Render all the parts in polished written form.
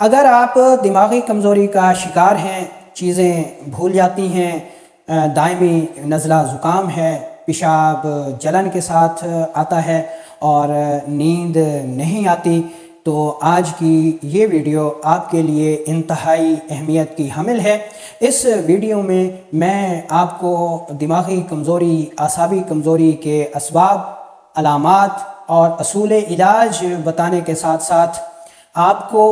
اگر آپ دماغی کمزوری کا شکار ہیں، چیزیں بھول جاتی ہیں، دائمی نزلہ زکام ہے، پیشاب جلن کے ساتھ آتا ہے اور نیند نہیں آتی، تو آج کی یہ ویڈیو آپ کے لیے انتہائی اہمیت کی حامل ہے۔ اس ویڈیو میں آپ کو دماغی کمزوری، اعصابی کمزوری کے اسباب، علامات اور اصول علاج بتانے کے ساتھ ساتھ آپ کو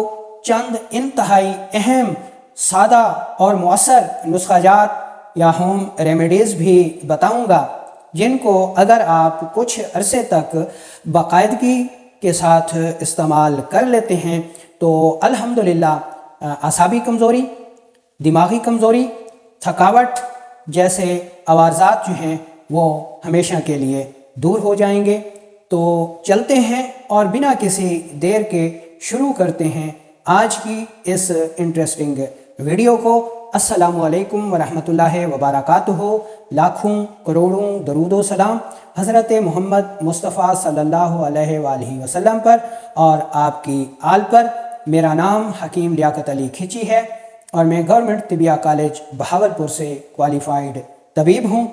چند انتہائی اہم، سادہ اور مؤثر نسخہ جات یا ہوم ریمیڈیز بھی بتاؤں گا، جن کو اگر آپ کچھ عرصے تک باقاعدگی کے ساتھ استعمال کر لیتے ہیں تو الحمدللہ اعصابی کمزوری، دماغی کمزوری، تھکاوٹ جیسے عوارضات جو ہیں وہ ہمیشہ کے لیے دور ہو جائیں گے۔ تو چلتے ہیں اور بنا کسی دیر کے شروع کرتے ہیں آج کی اس انٹرسٹنگ ویڈیو کو۔ السلام علیکم ورحمۃ اللہ وبرکاتہ۔ لاکھوں کروڑوں درود و سلام حضرت محمد مصطفیٰ صلی اللہ علیہ وآلہ وسلم پر اور آپ کی آل پر۔ میرا نام حکیم لیاقت علی کھچی ہے اور میں گورنمنٹ طبیہ کالج بہاولپور سے کوالیفائڈ طبیب ہوں،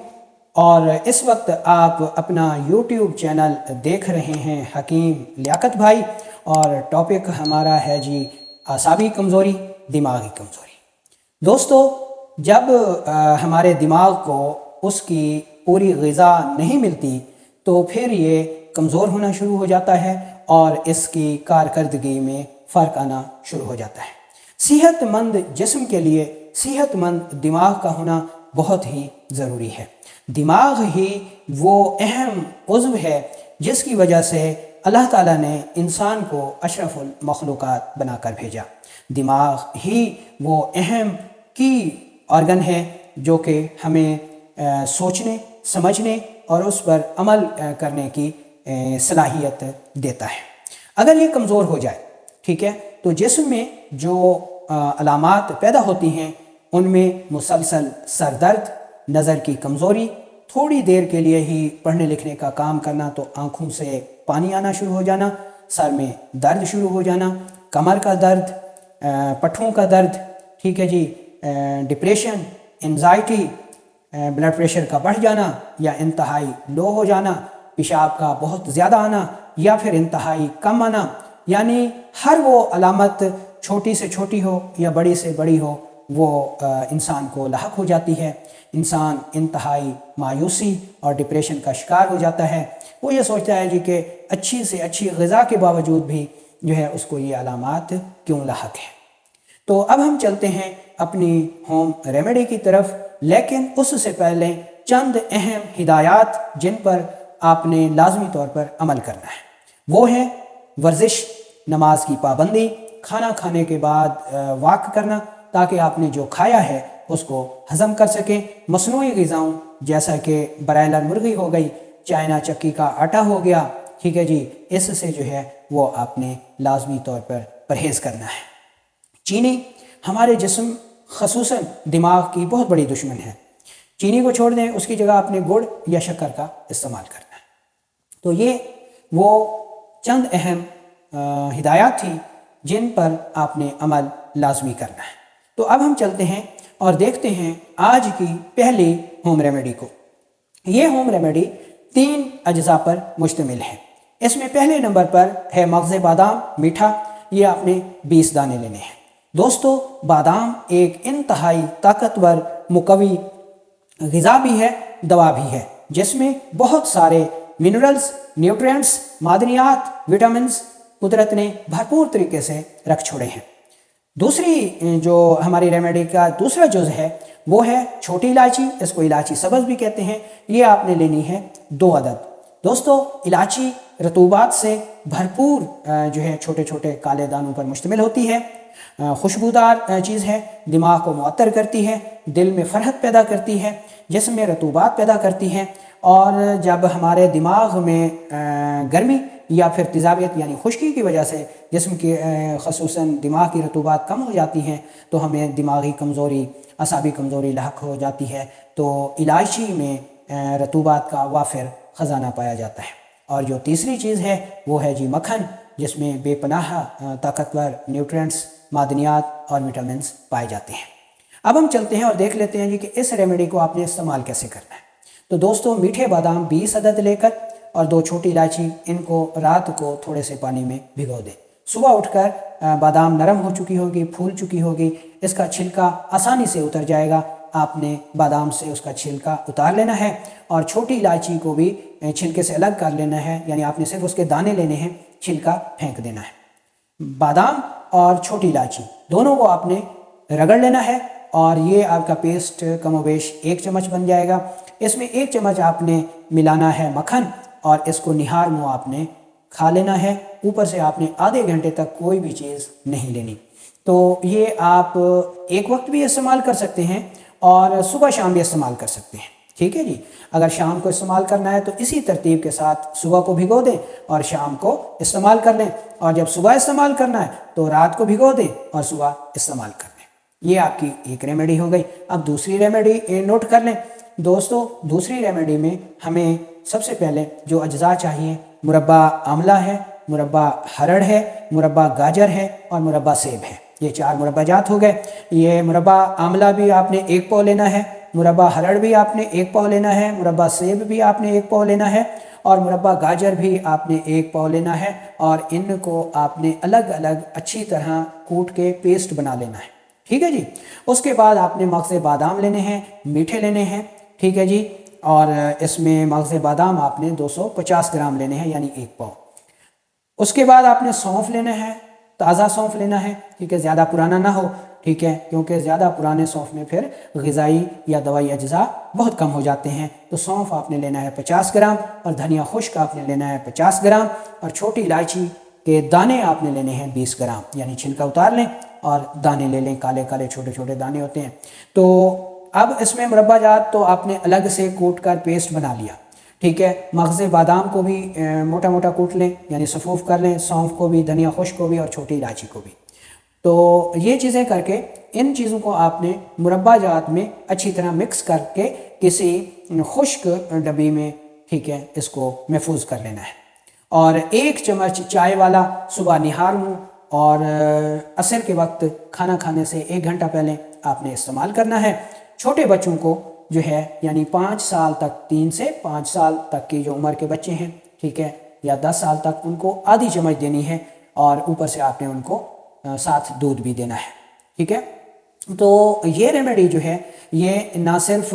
اور اس وقت آپ اپنا یوٹیوب چینل دیکھ رہے ہیں حکیم لیاقت بھائی، اور ٹاپک ہمارا ہے جی اعصابی کمزوری، دماغی کمزوری۔ دوستو، جب ہمارے دماغ کو اس کی پوری غذا نہیں ملتی تو پھر یہ کمزور ہونا شروع ہو جاتا ہے اور اس کی کارکردگی میں فرق آنا شروع ہو جاتا ہے۔ صحت مند جسم کے لیے صحت مند دماغ کا ہونا بہت ہی ضروری ہے۔ دماغ ہی وہ اہم عضو ہے جس کی وجہ سے اللہ تعالیٰ نے انسان کو اشرف المخلوقات بنا کر بھیجا۔ دماغ ہی وہ اہم کی آرگن ہے جو کہ ہمیں سوچنے، سمجھنے اور اس پر عمل کرنے کی صلاحیت دیتا ہے۔ اگر یہ کمزور ہو جائے، ٹھیک ہے، تو جسم میں جو علامات پیدا ہوتی ہیں ان میں مسلسل سر درد، نظر کی کمزوری، تھوڑی دیر کے لیے ہی پڑھنے لکھنے کا کام کرنا تو آنکھوں سے پانی آنا شروع ہو جانا، سر میں درد شروع ہو جانا، کمر کا درد، پٹھوں کا درد، ٹھیک ہے جی، ڈپریشن، انزائٹی، بلڈ پریشر کا بڑھ جانا یا انتہائی لو ہو جانا، پیشاب کا بہت زیادہ آنا یا پھر انتہائی کم آنا، یعنی ہر وہ علامت چھوٹی سے چھوٹی ہو یا بڑی سے بڑی ہو وہ انسان کو لاحق ہو جاتی ہے۔ انسان انتہائی مایوسی اور ڈپریشن کا شکار ہو جاتا ہے۔ وہ یہ سوچتا ہے جی کہ اچھی سے اچھی غذا کے باوجود بھی جو ہے اس کو یہ علامات کیوں لاحق ہے۔ تو اب ہم چلتے ہیں اپنی ہوم ریمیڈی کی طرف، لیکن اس سے پہلے چند اہم ہدایات جن پر آپ نے لازمی طور پر عمل کرنا ہے، وہ ہیں ورزش، نماز کی پابندی، کھانا کھانے کے بعد واک کرنا تاکہ آپ نے جو کھایا ہے اس کو ہضم کر سکیں، مصنوعی غذاؤں جیسا کہ برائلر مرغی ہو گئی، چائنا چکی کا آٹا ہو گیا، ٹھیک ہے جی، اس سے جو ہے وہ آپ نے لازمی طور پر پرہیز کرنا ہے۔ چینی ہمارے جسم خصوصاً دماغ کی بہت بڑی دشمن ہے۔ چینی کو چھوڑ دیں، اس کی جگہ آپ نے گڑ یا شکر کا استعمال کرنا ہے۔ تو یہ وہ چند اہم ہدایات تھیں جن پر آپ نے عمل لازمی کرنا ہے۔ تو اب ہم چلتے ہیں اور دیکھتے ہیں آج کی پہلی ہوم ریمیڈی کو۔ یہ ہوم ریمیڈی 3 اجزاء پر مشتمل ہے۔ اس میں پہلے نمبر پر ہے مغز بادام میٹھا، یہ آپ نے 20 دانے لینے ہیں۔ دوستو، بادام ایک انتہائی طاقتور مقوی غذا بھی ہے، دوا بھی ہے، جس میں بہت سارے منرلز، نیوٹرینٹس، معدنیات، وٹامنز قدرت نے بھرپور طریقے سے رکھ چھوڑے ہیں۔ دوسری جو ہماری ریمیڈی کا دوسرا جز ہے وہ ہے چھوٹی الائچی، اس کو الائچی سبز بھی کہتے ہیں، یہ آپ نے لینی ہے 2 عدد۔ دوستو، الائچی رطوبات سے بھرپور جو ہے چھوٹے چھوٹے کالے دانوں پر مشتمل ہوتی ہے، خوشبودار چیز ہے، دماغ کو معطر کرتی ہے، دل میں فرحت پیدا کرتی ہے، جسم میں رطوبات پیدا کرتی ہے، اور جب ہمارے دماغ میں گرمی یا پھر تیزابیت یعنی خشکی کی وجہ سے جسم کی خصوصاً دماغ کی رطوبات کم ہو جاتی ہیں تو ہمیں دماغی کمزوری، اعصابی کمزوری لاحق ہو جاتی ہے۔ تو الائچی میں رطوبات کا وافر خزانہ پایا جاتا ہے۔ اور جو تیسری چیز ہے وہ ہے جی مکھن، جس میں بے پناہ طاقتور نیوٹرینٹس मादनियात और विटामिन्स पाए जाते हैं। अब हम चलते हैं और देख लेते हैं जी कि इस रेमेडी को आपने इस्तेमाल कैसे करना है। तो दोस्तों, मीठे बादाम 20 अदद लेकर और 2 छोटी इलायची, इनको रात को थोड़े से पानी में भिगो दें। सुबह उठकर बादाम नरम हो चुकी होगी, फूल चुकी होगी, इसका छिलका आसानी से उतर जाएगा। आपने बादाम से उसका छिलका उतार लेना है और छोटी इलायची को भी छिलके से अलग कर लेना है, यानी आपने सिर्फ उसके दाने लेने हैं, छिलका फेंक देना है। बादाम और छोटी इलायची दोनों को आपने रगड़ लेना है और ये आपका पेस्ट कमोबेश 1 चम्मच बन जाएगा। इसमें 1 चम्मच आपने मिलाना है मक्खन और इसको निहार मुँह आपने खा लेना है। ऊपर से आपने आधे घंटे तक कोई भी चीज़ नहीं लेनी। तो ये आप एक वक्त भी इस्तेमाल कर सकते हैं और सुबह शाम भी इस्तेमाल कर सकते हैं। ठीक है जी। अगर शाम को इस्तेमाल करना है तो इसी तरतीब के साथ सुबह को भिगो दें और शाम को इस्तेमाल कर लें, और जब सुबह इस्तेमाल करना है तो रात को भिगो दें और सुबह इस्तेमाल कर लें। ये आपकी एक रेमेडी हो गई। अब दूसरी रेमेडी नोट कर लें दोस्तों। दूसरी रेमेडी में हमें सबसे पहले जो अज्जा चाहिए, मुरब्बा आंवला है, मुरब्बा हरड़ है, मुरब्बा गाजर है और मुरब्बा सेब है। ये 4 मुरब्बा जात हो गए। ये मुरब्बा आंवला भी आपने 1 पाव लेना है, मुरब्बा हरड़ भी आपने 1 पाव लेना है, मुरब्बा सेब भी आपने 1 पाव लेना है और मुरब्बा गाजर भी आपने 1 पाव लेना है। और इनको आपने अलग अलग अच्छी तरह कूट के पेस्ट बना लेना है। ठीक है जी। उसके बाद आपने मगज़ बादाम लेने हैं, मीठे लेने हैं। ठीक है जी। और इसमें मगज़ बादाम आपने 250 ग्राम लेने हैं, यानी 1 पाव। उसके बाद आपने सौंफ लेना है, ताज़ा सौंफ लेना है। ठीक है, ज़्यादा पुराना ना हो। ठीक है, क्योंकि ज़्यादा पुराने सौंफ में फिर ग़िज़ाई या दवाई अज्जा बहुत कम हो जाते हैं। तो सौंफ आपने लेना है 50 ग्राम और धनिया खुश्क आपने लेना है 50 ग्राम और छोटी इलायची के दाने आपने लेने हैं 20 ग्राम, यानी छिलका उतार लें और दाने ले लें, काले काले छोटे छोटे दाने होते हैं। तो अब इसमें मुरब्बा जात तो आपने अलग से कूट कर पेस्ट बना लिया। ठीक है, मगज़ बादाम को भी मोटा मोटा कूट लें, यानी सफ़ूफ़ कर लें, सौंफ को भी, धनिया खुश्क को भी और छोटी इलायची को भी। तो ये चीज़ें करके इन चीज़ों को आपने मुरब्बा जात में अच्छी तरह मिक्स करके किसी खुश्क डब्बी में, ठीक है, इसको महफूज कर लेना है। और 1 चम्मच चाय वाला सुबह निहार मुँह और असर के वक्त खाना खाने से 1 घंटा पहले आपने इस्तेमाल करना है। छोटे बच्चों को जो है, यानी 5 साल तक, 3 से 5 साल तक की जो उम्र के बच्चे हैं, ठीक है, या 10 साल तक, उनको आधी चम्मच देनी है और ऊपर से आपने उनको साथ दूध भी देना है। ठीक है। तो ये रेमेडी जो है ये ना सिर्फ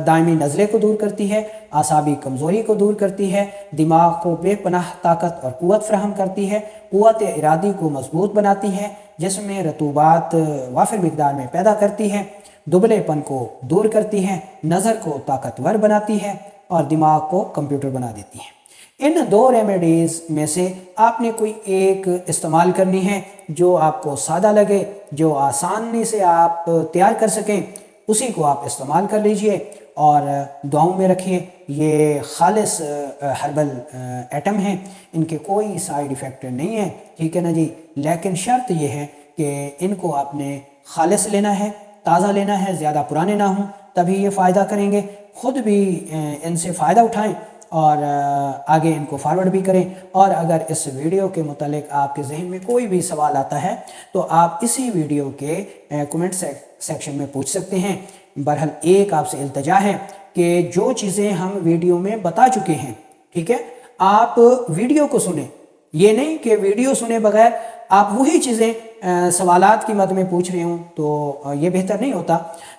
दायमी नज़ले को दूर करती है, आसाबी कमज़ोरी को दूर करती है, दिमाग को बेपनाह ताकत और क़ुव्वत फ़राहम करती है, क़ुव्वत इरादी को मजबूत बनाती है, जिसमें रतूबात वाफिर मिक़दार में पैदा करती है, दुबलेपन को दूर करती है, नज़र को ताकतवर बनाती है और दिमाग को कंप्यूटर बना देती है। इन 2 रेमेडीज़ में से आपने कोई एक इस्तेमाल करनी है जो आपको सादा लगे, जो आसानी से आप तैयार कर सकें, उसी को आप इस्तेमाल कर लीजिए और दुआओं में रखिए। ये खालिस हर्बल आइटम हैं, इनके कोई साइड इफ़ेक्ट नहीं है। ठीक है ना जी। लेकिन शर्त ये है कि इनको आपने खालिस लेना है, ताज़ा लेना है, ज़्यादा पुराने ना हों, तभी ये फ़ायदा करेंगे। ख़ुद भी इनसे फ़ायदा उठाएं और आगे इनको फॉरवर्ड भी करें। और अगर इस वीडियो के मुतालिक आपके जहन में कोई भी सवाल आता है तो आप इसी वीडियो के कमेंट सेक्शन में पूछ सकते हैं। बहरहाल एक आपसे इल्तजा है कि जो चीज़ें हम वीडियो में बता चुके हैं, ठीक है, आप वीडियो को सुने। ये नहीं कि वीडियो सुने बगैर आप वही चीज़ें सवालात की मद में पूछ रहे हों, तो ये बेहतर नहीं होता।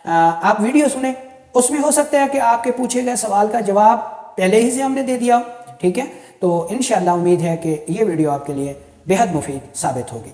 आप वीडियो सुने, उसमें हो सकता है कि आपके पूछे गए सवाल का जवाब पहले ही से हमने दे दिया हो। ठीक है, तो इंशाअल्लाह उम्मीद है कि ये वीडियो आपके लिए बेहद मुफीद साबित होगी।